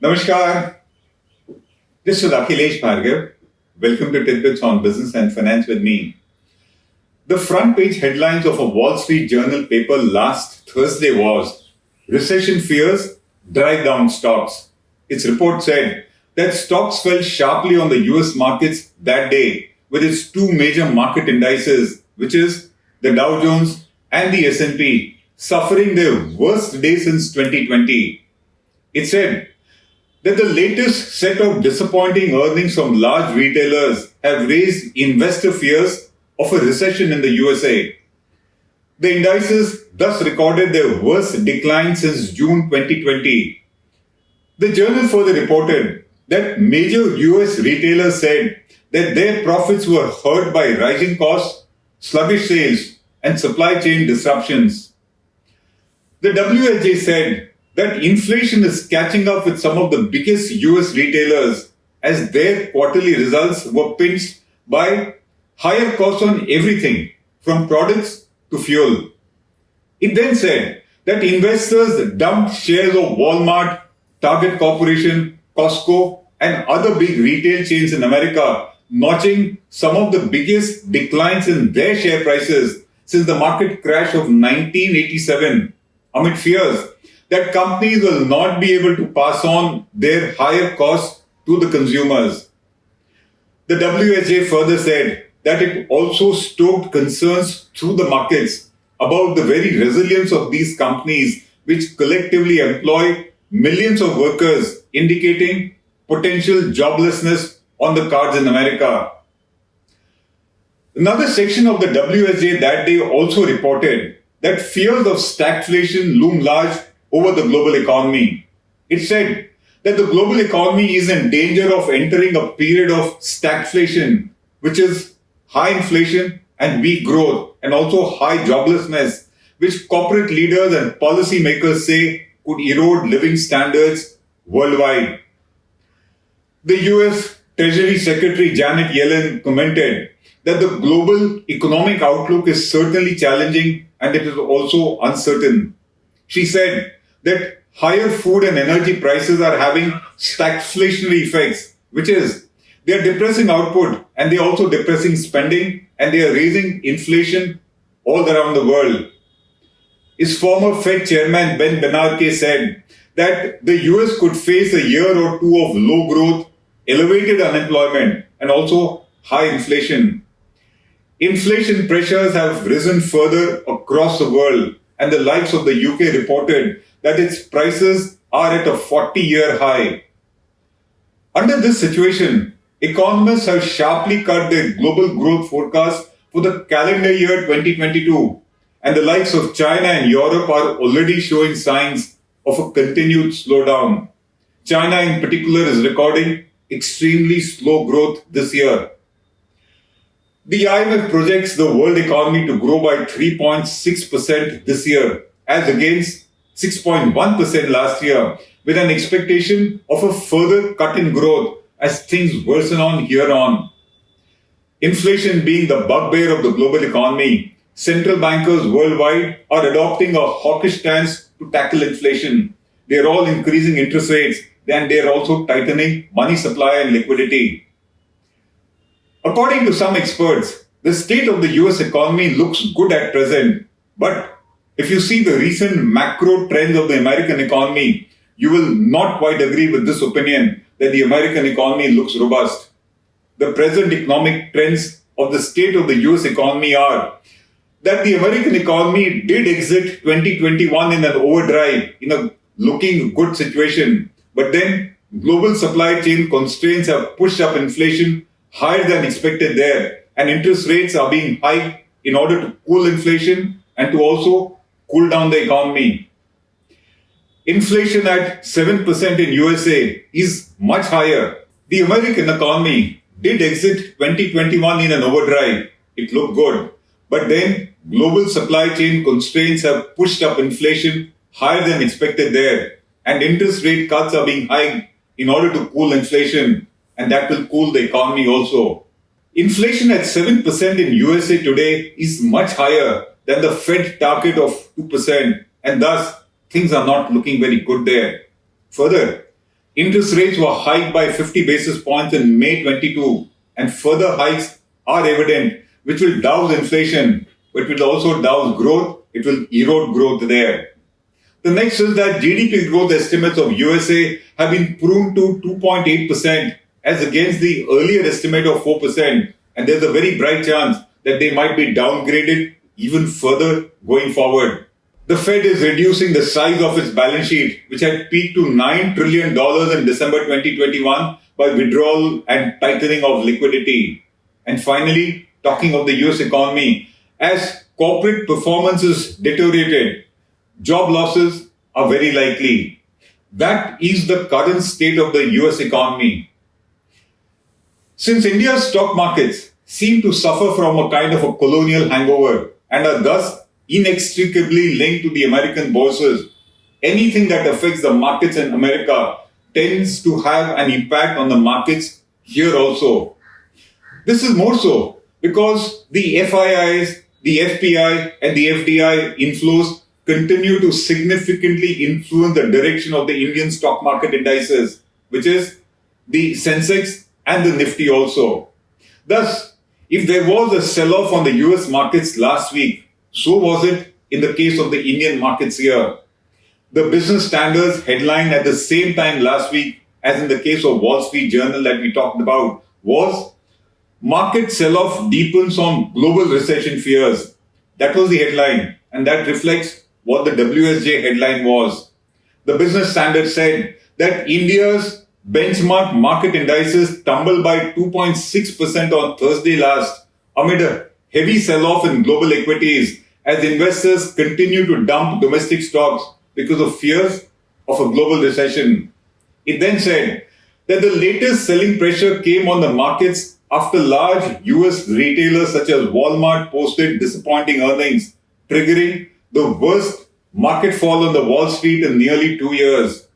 Namaskar, this is Akhilesh Bhargava. Welcome to Tit-Bits on Business and Finance with me. The front page headlines of a Wall Street Journal paper last Thursday was Recession fears drive down stocks. Its report said that stocks fell sharply on the US markets that day with its two major market indices, which is the Dow Jones and the S&P, suffering their worst day since 2020. It said that the latest set of disappointing earnings from large retailers have raised investor fears of a recession in the USA. The indices thus recorded their worst decline since June 2020. The journal further reported that major US retailers said that their profits were hurt by rising costs, sluggish sales, and supply chain disruptions. The WSJ said that inflation is catching up with some of the biggest US retailers as their quarterly results were pinched by higher costs on everything from products to fuel. It then said that investors dumped shares of Walmart, Target Corporation, Costco, and other big retail chains in America, notching some of the biggest declines in their share prices since the market crash of 1987, amid fears that companies will not be able to pass on their higher costs to the consumers. The WSJ further said that it also stoked concerns through the markets about the very resilience of these companies, which collectively employ millions of workers, indicating potential joblessness on the cards in America. Another section of the WSJ that day also reported that fears of stagflation loom large over the global economy. It said that the global economy is in danger of entering a period of stagflation, which is high inflation and weak growth, and also high joblessness, which corporate leaders and policymakers say could erode living standards worldwide. The US Treasury Secretary Janet Yellen commented that the global economic outlook is certainly challenging and it is also uncertain. She said that higher food and energy prices are having stagflationary effects, which is they are depressing output and they are also depressing spending and they are raising inflation all around the world. His former Fed chairman Ben Bernanke said that the US could face a year or two of low growth, elevated unemployment, and also high inflation. Inflation pressures have risen further across the world, and the likes of the UK reported that its prices are at a 40-year high. Under this situation, economists have sharply cut their global growth forecast for the calendar year 2022, and the likes of China and Europe are already showing signs of a continued slowdown. China in particular is recording extremely slow growth this year. The IMF projects the world economy to grow by 3.6% this year, as against 6.1% last year, with an expectation of a further cut in growth as things worsen on here on. Inflation being the bugbear of the global economy, central bankers worldwide are adopting a hawkish stance to tackle inflation. They are all increasing interest rates and they are also tightening money supply and liquidity. According to some experts, the state of the US economy looks good at present, but if you see the recent macro trends of the American economy, you will not quite agree with this opinion that the American economy looks robust. The present economic trends of the state of the US economy are that the American economy did exit 2021 in an overdrive, in a looking good situation, but then global supply chain constraints have pushed up inflation higher than expected there, and interest rates are being hiked in order to cool inflation and to also cool down the economy. Inflation at 7% in USA is much higher. The American economy did exit 2021 in an overdrive. It looked good. But then global supply chain constraints have pushed up inflation higher than expected there, and interest rate cuts are being hiked in order to cool inflation, and that will cool the economy also. Inflation at 7% in USA today is much higher than the Fed target of 2%, and thus things are not looking very good there. Further, Interest rates were hiked by 50 basis points in May 22, and further hikes are evident, which will douse inflation, but will also douse growth. It will erode growth there. The next is that GDP growth estimates of USA have been pruned to 2.8% as against the earlier estimate of 4%, and there's a very bright chance that they might be downgraded even further going forward. The Fed is reducing the size of its balance sheet, which had peaked to $9 trillion in December 2021 by withdrawal and tightening of liquidity. And finally, talking of the US economy, as corporate performances deteriorated, job losses are very likely. That is the current state of the US economy. Since India's stock markets seem to suffer from a kind of a colonial hangover and are thus inextricably linked to the American bourses, anything that affects the markets in America tends to have an impact on the markets here also. This is more so because the FIIs, the FPI, and the FDI inflows continue to significantly influence the direction of the Indian stock market indices, which is the Sensex and the Nifty also. Thus, if there was a sell-off on the US markets last week, so was it in the case of the Indian markets here. The Business Standards headline at the same time last week, as in the case of Wall Street Journal that we talked about, was "Market sell-off deepens on global recession fears." That was the headline, and that reflects what the WSJ headline was. The Business Standard said that India's benchmark market indices tumbled by 2.6% on Thursday last amid a heavy sell-off in global equities as investors continue to dump domestic stocks because of fears of a global recession. It then said that the latest selling pressure came on the markets after large US retailers such as Walmart posted disappointing earnings, triggering the worst market fall on the Wall Street in nearly 2 years.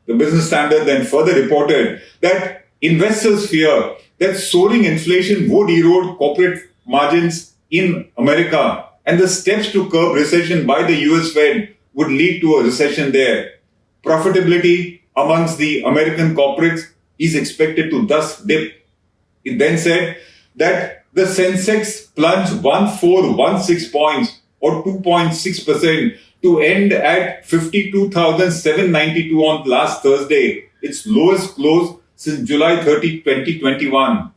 The Business Standard then further reported that investors fear that soaring inflation would erode corporate margins in America, and the steps to curb recession by the US Fed would lead to a recession there. Profitability amongst the American corporates is expected to thus dip. It then said that the Sensex plunged 1416 points or 2.6% to end at 52,792 on last Thursday, its lowest close since July 30, 2021.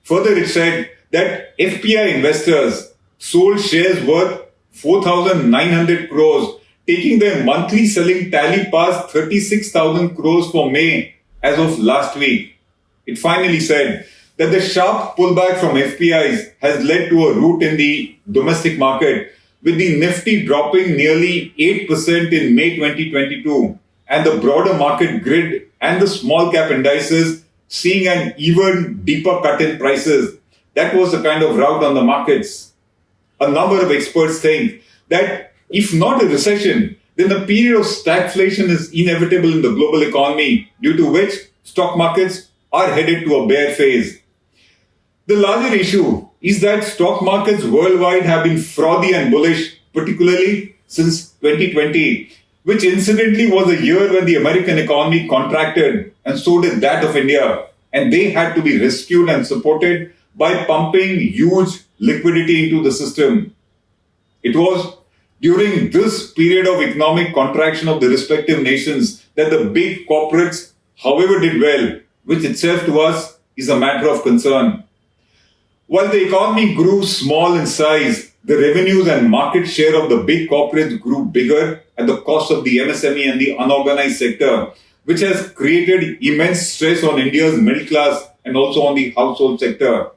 Further, it said that FPI investors sold shares worth 4,900 crores, taking their monthly selling tally past 36,000 crores for May as of last week. It finally said that the sharp pullback from FPIs has led to a rout in the domestic market, with the Nifty dropping nearly 8% in May 2022 and the broader market grid and the small cap indices seeing an even deeper cut in prices. That was the kind of rout on the markets. A number of experts think that if not a recession, then a period of stagflation is inevitable in the global economy, due to which stock markets are headed to a bear phase. The larger issue is that stock markets worldwide have been frothy and bullish, particularly since 2020, which incidentally was a year when the American economy contracted, and so did that of India, and they had to be rescued and supported by pumping huge liquidity into the system. It was during this period of economic contraction of the respective nations that the big corporates, however, did well, which itself to us is a matter of concern. While the economy grew small in size, the revenues and market share of the big corporates grew bigger at the cost of the MSME and the unorganized sector, which has created immense stress on India's middle class and also on the household sector.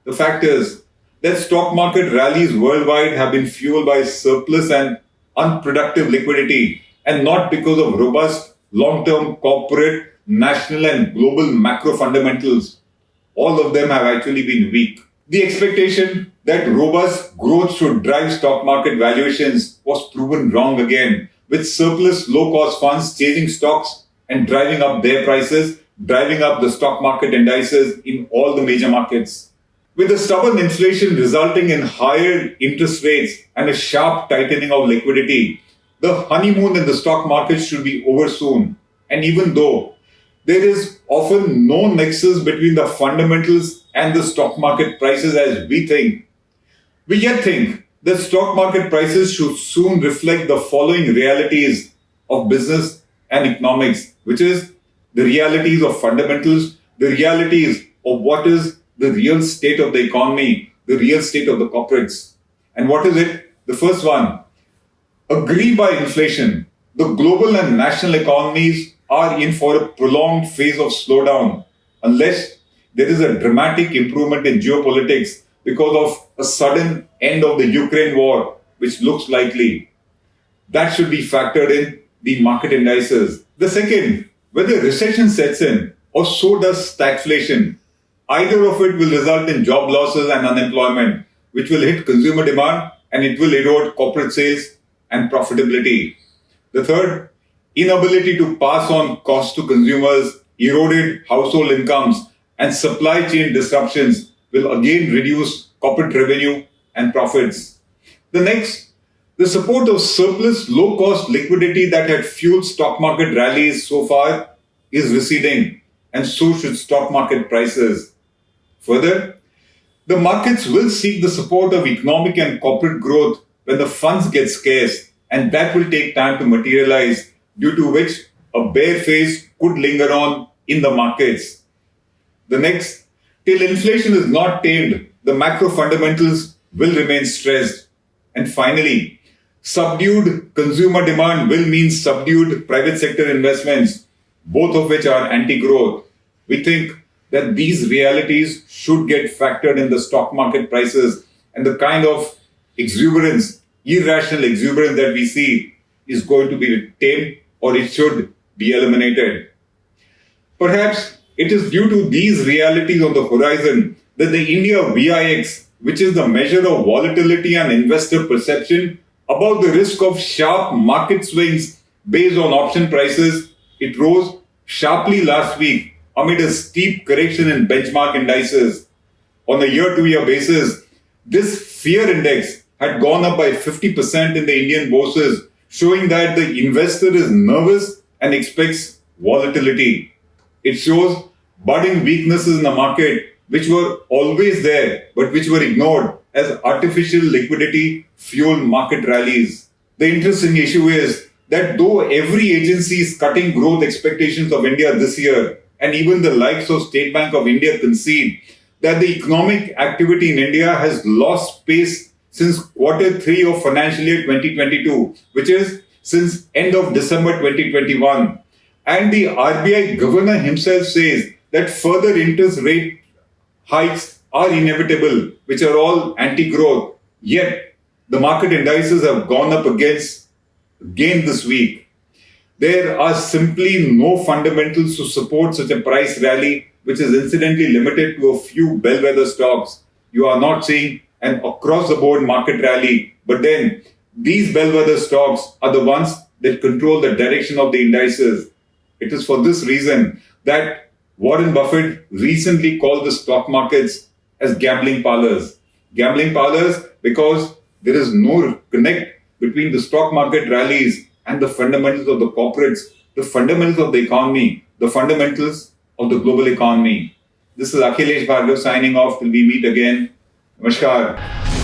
The fact is that stock market rallies worldwide have been fueled by surplus and unproductive liquidity, and not because of robust long-term corporate, national and global macro fundamentals. All of them have actually been weak. The expectation that robust growth should drive stock market valuations was proven wrong again, with surplus low-cost funds chasing stocks and driving up their prices, driving up the stock market indices in all the major markets. With the stubborn inflation resulting in higher interest rates and a sharp tightening of liquidity, the honeymoon in the stock market should be over soon. And even though There is often no nexus between the fundamentals and the stock market prices as we think. We yet think that stock market prices should soon reflect the following realities of business and economics, which is the realities of fundamentals, the realities of what is the real state of the economy, the real state of the corporates. And what is it? The first one, agree by inflation. The global and national economies are in for a prolonged phase of slowdown unless there is a dramatic improvement in geopolitics because of a sudden end of the Ukraine war, which looks likely. That should be factored in the market indices. The second, whether recession sets in or so does stagflation, either of it will result in job losses and unemployment, which will hit consumer demand and it will erode corporate sales and profitability. The third, inability to pass on costs to consumers, eroded household incomes, and supply chain disruptions will again reduce corporate revenue and profits. The next, the support of surplus low-cost liquidity that had fueled stock market rallies so far is receding, and so should stock market prices. Further, the markets will seek the support of economic and corporate growth when the funds get scarce, and that will take time to materialize, due to which a bear phase could linger on in the markets. The next, till inflation is not tamed, the macro fundamentals will remain stressed. And finally, subdued consumer demand will mean subdued private sector investments, both of which are anti-growth. We think that these realities should get factored in the stock market prices, and the kind of exuberance, irrational exuberance that we see is going to be tamed, or it should be eliminated. Perhaps it is due to these realities on the horizon that the India VIX, which is the measure of volatility and investor perception about the risk of sharp market swings based on option prices, it rose sharply last week amid a steep correction in benchmark indices. On a year-to-year basis, this fear index had gone up by 50% in the Indian bourses, showing that the investor is nervous and expects volatility. It shows budding weaknesses in the market, which were always there, but which were ignored as artificial liquidity fueled market rallies. The interesting issue is that though every agency is cutting growth expectations of India this year, and even the likes of State Bank of India concede that the economic activity in India has lost pace since Q3 of financial year 2022, which is since end of December 2021. And the RBI governor himself says that further interest rate hikes are inevitable, which are all anti-growth. Yet, the market indices have gone up again this week. There are simply no fundamentals to support such a price rally, which is incidentally limited to a few bellwether stocks. You are not seeing an across-the-board market rally, but then these bellwether stocks are the ones that control the direction of the indices. It is for this reason that Warren Buffett recently called the stock markets as gambling parlors. Gambling parlors because there is no connect between the stock market rallies and the fundamentals of the corporates, the fundamentals of the economy, the fundamentals of the global economy. This is Akhilesh Bhargava signing off till we meet again. Namaskar.